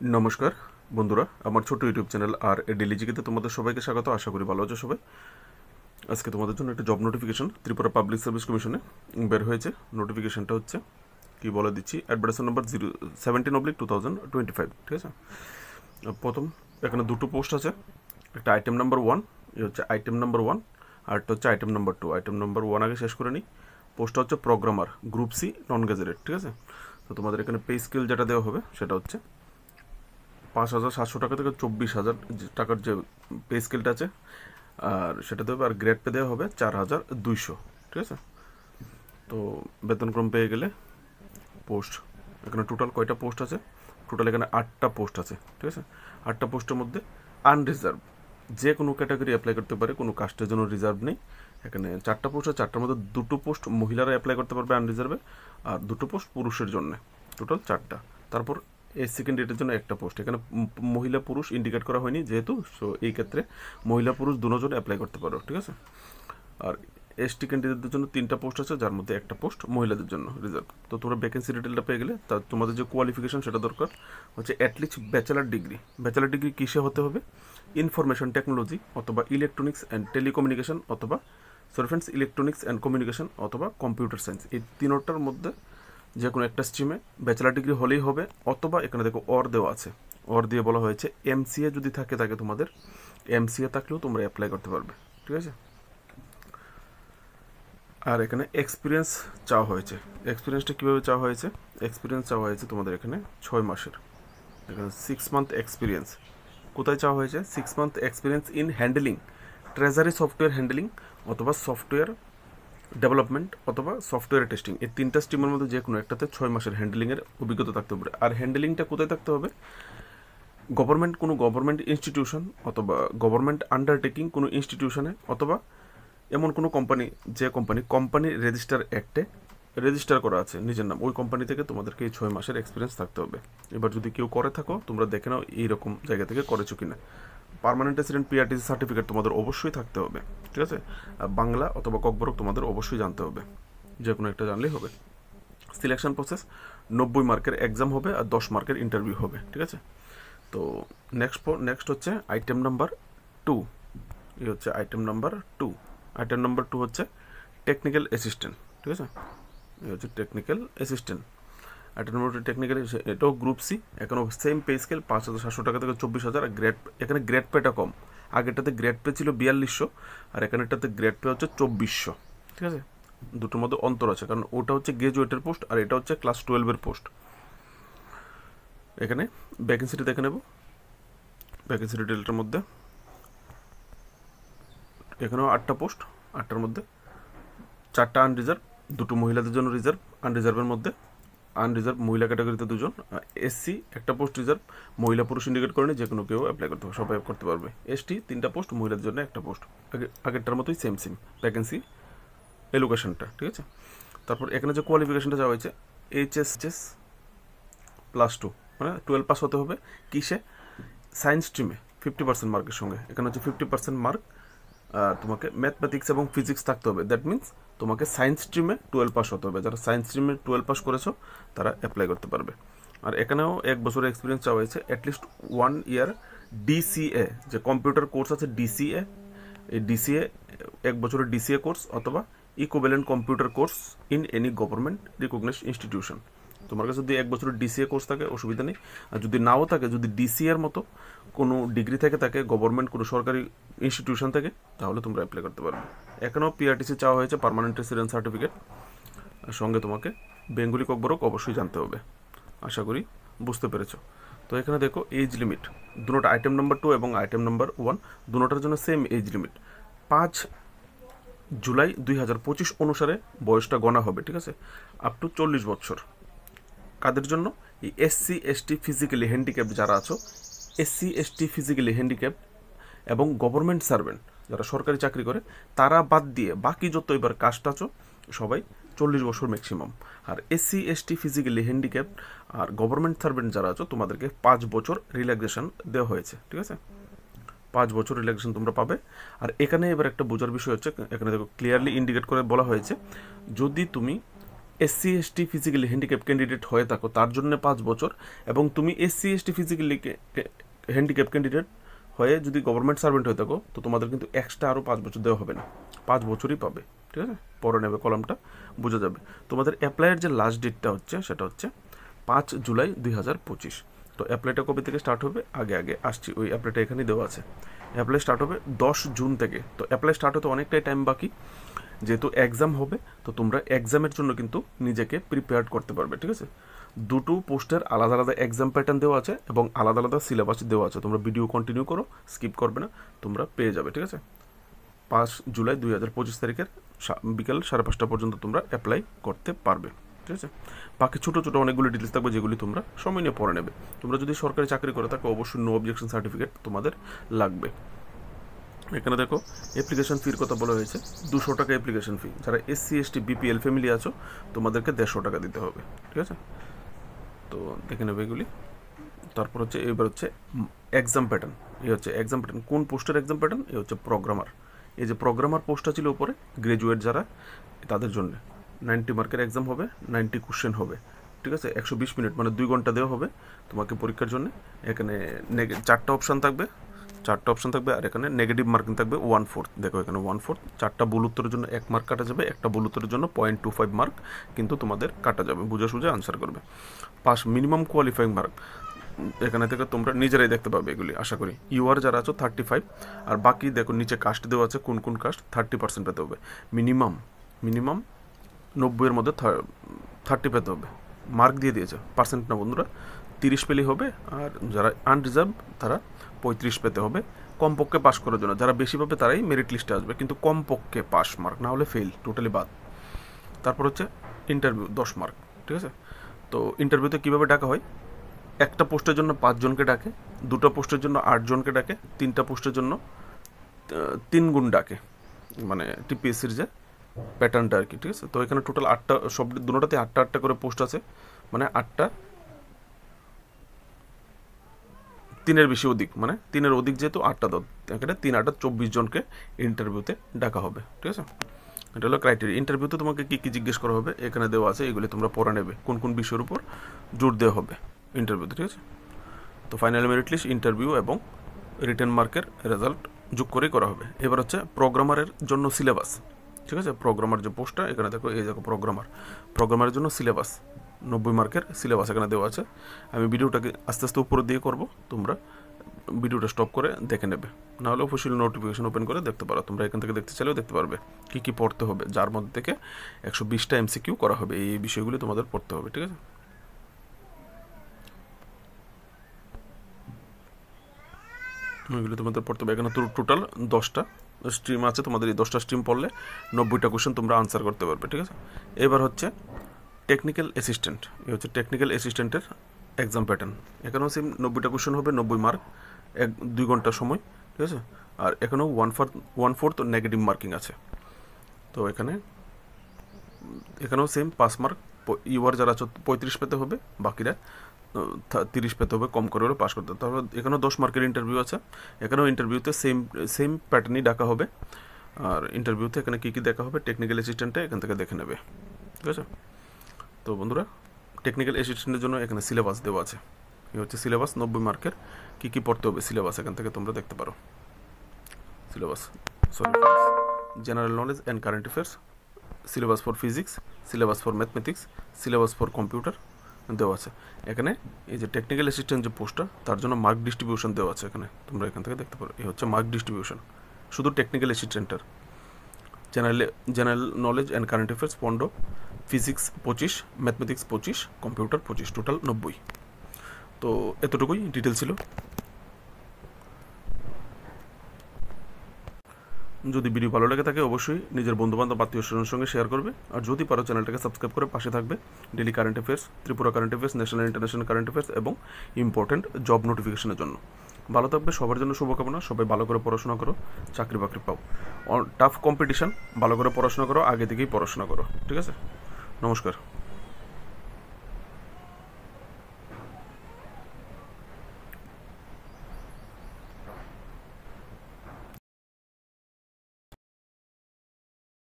নমস্কার বন্ধুরা, আমার ছোট ইউটিউব চ্যানেল আর ডেলি জিকেতে তোমাদের সবাইকে স্বাগত। আশা করি ভালো আছো সবাই। আজকে তোমাদের জন্য একটা job notification Tripura public service কমিশনে বের হয়েছে। নোটিফিকেশনটা হচ্ছে কি বলে দিচ্ছি, অ্যাডভার্টাইজমেন্ট নাম্বার 17/2025, ঠিক আছে। প্রথম এখানে দুটো পোস্ট আছে, একটা আইটেম নাম্বার 1, এই হচ্ছে আইটেম নাম্বার 1, আর একটা হচ্ছে আইটেম নাম্বার 2। আইটেম নাম্বার 1 আগে শেষ করে নিই। পোস্টটা হচ্ছে programmer, group C, non gazetted, ঠিক আছে। তো তোমাদের এখানে পে স্কেল যেটা দেওয়া হবে সেটা হচ্ছে 5,700 টাকা থেকে 24,000 টাকার যে পে স্কেলটা আছে, আর সেটা দেবে। আর গ্রেড পে দেওয়া হবে 4,200, ঠিক আছে। তো বেতনক্রম পেয়ে গেলে পোস্ট, এখানে টোটাল কয়টা পোস্ট আছে? টোটাল এখানে 8টা পোস্ট আছে, ঠিক আছে। 8টা পোস্টের মধ্যে আনরিজার্ভ, যে কোনো ক্যাটাগরি অ্যাপ্লাই করতে পারে, কোনো কাস্টের জন্য রিজার্ভ নেই। এখানে 4টা পোস্ট আছে, 4টার মধ্যে 2টো পোস্ট মহিলারা অ্যাপ্লাই করতে পারবে আনরিজার্ভে, আর 2টো পোস্ট পুরুষের জন্য, টোটাল 4টা। তারপর সেকেন্ড ডেটের জন্য একটা পোস্ট, এখানে মহিলা পুরুষ ইন্ডিকেট করা হয়নি যেহেতু, সো এই ক্ষেত্রে মহিলা পুরুষ দুজনে অ্যাপ্লাই করতে পারো, ঠিক আছে। আর এসটি ক্যান্ডিডেটদের জন্য 3টা পোস্ট আছে, যার মধ্যে একটা পোস্ট মহিলাদের জন্য রিজার্ভ। তো তোমরা ভ্যাকেন্সি ডিটেলটা পেয়ে গেলে, তা তোমাদের যে কোয়ালিফিকেশন সেটা দরকার হচ্ছে at least bachelor degree. Bachelor degree কিসে হতে হবে? ইনফরমেশন টেকনোলজি অথবা ইলেকট্রনিক্স অ্যান্ড টেলিকমিউনিকেশন অথবা ফ্রেন্ডস ইলেকট্রনিক্স অ্যান্ড কমিউনিকেশন অথবা কম্পিউটার সায়েন্স, এই তিনটার মধ্যে যে কোনো একটা স্ট্রিমে ব্যাচেলার ডিগ্রি হলেই হবে। অথবা এখানে দেখো অর দেওয়া আছে, অর দিয়ে বলা হয়েছে এমসিএ যদি থাকে তোমাদের, এমসিএ থাকলেও তোমরা অ্যাপ্লাই করতে পারবে, ঠিক আছে। আর এখানে এক্সপিরিয়েন্স চাওয়া হয়েছে। এক্সপিরিয়েন্সটা কীভাবে চাওয়া হয়েছে? এক্সপিরিয়েন্স চাওয়া হয়েছে তোমাদের এখানে 6 মাসের, এখানে 6 মান্থ এক্সপিরিয়েন্স। কোথায় চাওয়া হয়েছে? 6 month experience in handling treasury software handling অথবা সফটওয়্যার ডেভেলপমেন্ট অথবা সফটওয়্যার টেস্টিং, এই 3টা স্ট্রিমের মধ্যে যে কোনো একটাতে 6 মাসের হ্যান্ডেলিংয়ের অভিজ্ঞতা থাকতে হবে। আর হ্যান্ডেলিংটা কোথায় থাকতে হবে? কোনো গভর্নমেন্ট ইনস্টিটিউশন অথবা গভর্নমেন্ট আন্ডারটেকিং কোনো ইনস্টিটিউশনে, অথবা এমন কোনো কোম্পানি যে কোম্পানি রেজিস্টার অ্যাক্টে রেজিস্টার করা আছে নিজের নাম, ওই কোম্পানি থেকে তোমাদেরকে এই 6 মাসের এক্সপিরিয়েন্স থাকতে হবে। এবার যদি কেউ করে থাকো, তোমরা দেখে নাও এইরকম জায়গা থেকে করেছো কিনা। পার্মানেন্ট রেসিডেন্ট পিআরটিসি সার্টিফিকেট তোমাদের অবশ্যই থাকতে হবে, ঠিক আছে। বাংলা অথবা ককবরক তোমাদের অবশ্যই জানতে হবে, যে কোনো একটা জানলেই হবে। সিলেকশন প্রসেস 90 মার্কের এক্সাম হবে আর 10 মার্কের ইন্টারভিউ হবে, ঠিক আছে। তো নেক্সট হচ্ছে আইটেম নাম্বার 2। এই হচ্ছে আইটেম নাম্বার 2। আইটেম নাম্বার 2 হচ্ছে টেকনিক্যাল অ্যাসিস্ট্যান্ট, ঠিক আছে। এই হচ্ছে technical assistant. Item number 2 technical, এটাও গ্রুপ সি। এখানেও সেম পে স্কেল 5,700 টাকা থেকে 24,000। আর গ্রেড, এখানে গ্রেড পেটা কম। আগেরটাতে গ্রেড পে ছিল 4200, আর এখানেটাতে গ্রেড পে হচ্ছে 2400, ঠিক আছে। দুটোর মধ্যে অন্তর আছে, কারণ ওটা হচ্ছে গ্রাজুয়েটের পোস্ট আর এটা হচ্ছে ক্লাস 12-এর পোস্ট। এখানে ভ্যাকেন্সিটা দেখে নেব। ভ্যাকেন্সি ডিটেলটার মধ্যে এখানেও 8টা পোস্ট, 8টার মধ্যে 4টা আনরিজার্ভ, 2টো মহিলাদের জন্য রিজার্ভ। আনরিজার্ভের মধ্যে আনরিজার্ভ মহিলা ক্যাটাগরিতে 2জন, এসসি একটা পোস্ট রিজার্ভ, মহিলা পুরুষ ইন্ডিকেট করেনি, যে কোনো কেউ অ্যাপ্লাই করতে হবে, সবাই করতে পারবে। এসটি 3টা পোস্ট, মহিলাদের জন্য একটা পোস্ট। আগেরটার মতোই সেম ভ্যাকেন্সি এলোকেশনটা, ঠিক আছে। তারপর এখানে যে কোয়ালিফিকেশনটা চাওয়া হয়েছে এইচএস +2, মানে 12 পাস হতে হবে। কিসে? সায়েন্স স্ট্রিমে 50% মার্কের সঙ্গে। এখানে হচ্ছে 50% মার্ক, তোমাকে ম্যাথমেটিক্স এবং ফিজিক্স থাকতে হবে। দ্যাট মিনস তোমাকে সায়েন্স স্ট্রিমে 12 পাস হতে হবে। যারা সায়েন্স স্ট্রিমে 12 পাস করেছো তারা অ্যাপ্লাই করতে পারবে। আর এখানেও 1 বছরের এক্সপিরিয়েন্স চাওয়া হয়েছে, অ্যাটলিস্ট 1 ইয়ার ডিসিএ, যে কম্পিউটার কোর্স আছে ডিসিএ, এই ডিসিএ 1 বছরের ডিসিএ কোর্স অথবা equivalent computer course in any government recognised institution. তোমার কাছে যদি 1 বছরের ডিসিএ কোর্স থাকে অসুবিধা নেই, আর যদি নাও থাকে, যদি ডিসিএর মতো কোনো ডিগ্রি থাকে গভর্নমেন্ট কোনো সরকারি ইনস্টিটিউশন থেকে, তাহলে তোমরা অ্যাপ্লাই করতে পারবে। এখানেও পিআরটিসি চাওয়া হয়েছে, পার্মানেন্ট রেসিডেন্ট সার্টিফিকেট, আর সঙ্গে তোমাকে বেঙ্গলি ককবরক অবশ্যই জানতে হবে। আশা করি বুঝতে পেরেছো। তো এখানে দেখো এজ লিমিট, দুটোটা আইটেম নাম্বার 2 এবং আইটেম নাম্বার 1 দুটোটার জন্য সেম এজ লিমিট। 5 জুলাই 2025 অনুসারে বয়সটা গণা হবে, ঠিক আছে, আপ টু 40 বছর। কাদের জন্য? এই এসসি এসটি ফিজিক্যালি হ্যান্ডিক্যাপ যারা আছো, এসসি এসটি ফিজিক্যালি হ্যান্ডিক্যাপ এবং গভর্নমেন্ট সার্ভেন্ট যারা সরকারি চাকরি করে, তারা বাদ দিয়ে বাকি যত এবার কাস্ট আছো সবাই 40 বছর ম্যাক্সিমাম। আর এসসি এসটি ফিজিক্যালি হ্যান্ডিক্যাপ আর গভর্নমেন্ট সার্ভেন্ট যারা আছো তোমাদেরকে 5 বছর রিল্যাক্সেশন দেওয়া হয়েছে, ঠিক আছে। 5 বছর রিল্যাক্সেশন তোমরা পাবে। আর এখানে এবার একটা বোঝার বিষয় হচ্ছে, এখানে দেখো ক্লিয়ারলি ইন্ডিকেট করে বলা হয়েছে, যদি তুমি SC ST physically handicap candidate হয়ে থাকো তার জন্য 5 বছর, এবং তুমি SC ST physically handicap candidate হয়ে যদি গভর্নমেন্ট সার্ভেন্ট হয়ে থাকো তো তোমাদের কিন্তু এক্সট্রা আরও 5 বছর দেওয়া হবে না, 5 বছরই পাবে। ঠিক আছে, পরে নেবে কলামটা বোঝা যাবে। তোমাদের অ্যাপ্লাইয়ের যে লাস্ট ডেটটা হচ্ছে সেটা হচ্ছে 5 জুলাই 2025। তো অ্যাপ্লাইটা কবে থেকে স্টার্ট হবে আগে আসছি, ওই অ্যাপ্লাইটা এখানেই দেওয়া আছে। অ্যাপ্লাই স্টার্ট হবে 10 জুন থেকে। তো অ্যাপ্লাই স্টার্ট হতে অনেকটাই টাইম বাকি, যেহেতু এক্সাম হবে তো তোমরা এক্সামের জন্য কিন্তু নিজেকে প্রিপেয়ার করতে পারবে। ঠিক আছে, দুটো পোস্টের আলাদা আলাদা এক্সাম প্যাটার্ন দেওয়া আছে এবং আলাদা আলাদা সিলেবাস দেওয়া আছে। তোমরা ভিডিও কন্টিনিউ করো, স্কিপ করবে না, তোমরা পেয়ে যাবে। ঠিক আছে, 5 জুলাই 2025 তারিখের বিকাল 5:30 পর্যন্ত তোমরা অ্যাপ্লাই করতে পারবে। ঠিক আছে, বাকি ছোটো ছোটো অনেকগুলো ডিটেলস থাকবে যেগুলি তোমরা সময় নিয়ে পড়ে নেবে। তোমরা যদি সরকারি চাকরি করে থাকো অবশ্যই নো অবজেকশন সার্টিফিকেট তোমাদের লাগবে। এখানে দেখো অ্যাপ্লিকেশন ফির কথা বলা হয়েছে, 200 টাকা অ্যাপ্লিকেশন ফি। যারা SC ST BPL ফ্যামিলি আছো তোমাদেরকে 150 টাকা দিতে হবে। ঠিক আছে, তো দেখে নেবে এগুলি। তারপর হচ্ছে এবার হচ্ছে এক্সাম প্যাটার্ন। এই হচ্ছে এক্সাম প্যাটার্ন, কোন পোস্টের এক্সাম প্যাটার্ন? এই হচ্ছে প্রোগ্রামার। এই যে প্রোগ্রামার পোস্টটা ছিল উপরে, গ্রাজুয়েট যারা তাদের জন্য 90 মার্কের এক্সাম হবে, 90 কোশ্চেন হবে। ঠিক আছে, 120 মিনিট মানে 2 ঘন্টা দেওয়া হবে তোমাকে পরীক্ষার জন্য। এখানে 4টা অপশান থাকবে, আর এখানে নেগেটিভ মার্কিং থাকবে 1/4। দেখো এখানে 1/4। 4টা ভুল উত্তরের জন্য 1 মার্ক কাটা যাবে, একটা ভুল উত্তরের জন্য 0.25 মার্ক কিন্তু তোমাদের কাটা যাবে, বুঝে সুঝে আনসার করবে। পাস মিনিমাম কোয়ালিফাইং মার্ক এখানে থেকে তোমরা নিজেরাই দেখতে পাবে এগুলি আশা করি। ইউআর যারা আছো 35, আর বাকি দেখো নিচে কাস্ট দেওয়া আছে, কোন কোন কাস্ট 30% পেতে হবে। মিনিমাম 90-এর মধ্যে 30 পেতে হবে। মার্ক দিয়ে দিয়েছে, পার্সেন্ট না বন্ধুরা, 30 পেলেই হবে। আর যারা আনরিজার্ভ তারা 35 পেতে হবে কমপক্ষে পাস করার জন্য। যারা বেশি পাবে তারাই মেরিট লিস্টে আসবে, কিন্তু কমপক্ষে পাস মার্ক, না হলে ফেল, টোটালি বাদ। তারপর হচ্ছে ইন্টারভিউ 10 মার্ক। ঠিক আছে, তো ইন্টারভিউতে কীভাবে ডাকা হয়? একটা পোস্টের জন্য 5 জনকে ডাকে, 2টা পোস্টের জন্য 8 জনকে ডাকে, 3টা পোস্টের জন্য 3 গুণ ডাকে, মানে TPSCর যে প্যাটার্নটা আর কি। ঠিক আছে, তো এখানে টোটাল 8টা, সব দুটোটাতে 8টা করে পোস্ট আছে, মানে 8টা 3-এর বেশি অধিক, মানে 3-এর অধিক যেহেতু 8টা দল, এখানে 3 8 24 জনকে ইন্টারভিউতে ডাকা হবে। ঠিক আছে, এটা হলো ক্রাইটেরিয়া। ইন্টারভিউতে তোমাকে কী কী জিজ্ঞেস করা হবে এখানে দেওয়া আছে, এগুলি তোমরা পড়ে নেবে কোন কোন বিষয়ের উপর জোর দেওয়া হবে ইন্টারভিউতে। ঠিক আছে, তো ফাইনাল মেরিট লিস্ট, ইন্টারভিউ এবং রিটেন মার্কের রেজাল্ট যোগ করেই করা হবে। এবার হচ্ছে প্রোগ্রামারের জন্য সিলেবাস। ঠিক আছে, প্রোগ্রামার যে পোস্টটা এখানে দেখো, এই দেখো প্রোগ্রামারের জন্য সিলেবাস 90 মার্কের সিলেবাস এখানে দেওয়া আছে। আমি ভিডিওটাকে আস্তে আস্তে উপরে দিয়ে করব, তোমরা ভিডিওটা স্টপ করে দেখে নেবে, নাহলে অফিসিয়াল নোটিফিকেশন ওপেন করে দেখতে পারো। তোমরা এখান থেকে দেখতে চাইলেও দেখতে পারবে কী কী পড়তে হবে, যার মধ্যে থেকে 120টা MCQ করা হবে। এই বিষয়গুলি তোমাদের পড়তে হবে। ঠিক আছে, এগুলো তোমাদের পড়তে হবে। এখানে টোটাল 10টা স্ট্রিম আছে, তোমাদের এই 10টা স্ট্রিম পড়লে 90টা কোশ্চেন তোমরা আনসার করতে পারবে। ঠিক আছে, এবার হচ্ছে টেকনিক্যাল অ্যাসিস্ট্যান্ট। এই হচ্ছে টেকনিক্যাল অ্যাসিস্ট্যান্টের এক্সাম প্যাটার্ন। এখানেও সেম 90টা কোশ্চেন হবে, 90 মার্ক, 2 ঘন্টা সময়। ঠিক আছে, আর এখানেও 1/4 নেগেটিভ মার্কিং আছে। তো এখানেও সেম 5 মার্ক। ইউআর যারা 35 পেতে হবে, বাকিরা 30 পেতে হবে, কম করে হলে পাস করতে হবে। তারপর এখানেও 10 মার্কের ইন্টারভিউ আছে। এখানেও ইন্টারভিউতে সেম প্যাটার্নই ডাকা হবে। আর ইন্টারভিউতে এখানে কী কী দেখা হবে টেকনিক্যাল অ্যাসিস্ট্যান্টে এখান থেকে দেখে নেবে। ঠিক আছে, তো বন্ধুরা টেকনিক্যাল অ্যাসিস্ট্যান্টের জন্য এখানে সিলেবাস দেওয়া আছে। এই হচ্ছে সিলেবাস, 90 মার্কের কী কী পড়তে হবে সিলেবাস এখান থেকে তোমরা দেখতে পারো। Syllabus general knowledge and current affairs, syllabus for physics, syllabus for mathematics, syllabus for computer দেওয়া আছে। এখানে এই যে টেকনিক্যাল অ্যাসিস্ট্যান্ট যে পোস্টটা তার জন্য মার্ক ডিস্ট্রিবিউশন দেওয়া আছে, এখানে তোমরা এখান থেকে দেখতে পারো। এই হচ্ছে মার্ক ডিস্ট্রিবিউশন শুধু টেকনিক্যাল অ্যাসিস্ট্যান্টের। General knowledge and current affairs 15, physics 25, mathematics 25, computer 25, total 90। তো এতটুকুই ডিটেল ছিল। যদি ভিডিও ভালো লেগে থাকে অবশ্যই নিজের বন্ধুবান্ধব আত্মীয় স্বজনের সঙ্গে শেয়ার করবে, আর যদি পারো চ্যানেলটাকে সাবস্ক্রাইব করে পাশে থাকবে। Daily current affairs, Tripura current affairs, national international current affairs এবং ইম্পর্টেন্ট জব নোটিফিকেশনের জন্য। ভালো থাকবে, সবার জন্য শুভকামনা। সবাই ভালো করে পড়াশোনা করো, চাকরি বাকরি পাও। টাফ কম্পিটিশন, ভালো করে পড়াশোনা করো, আগে থেকেই পড়াশোনা করো। ঠিক আছে, নমস্কার।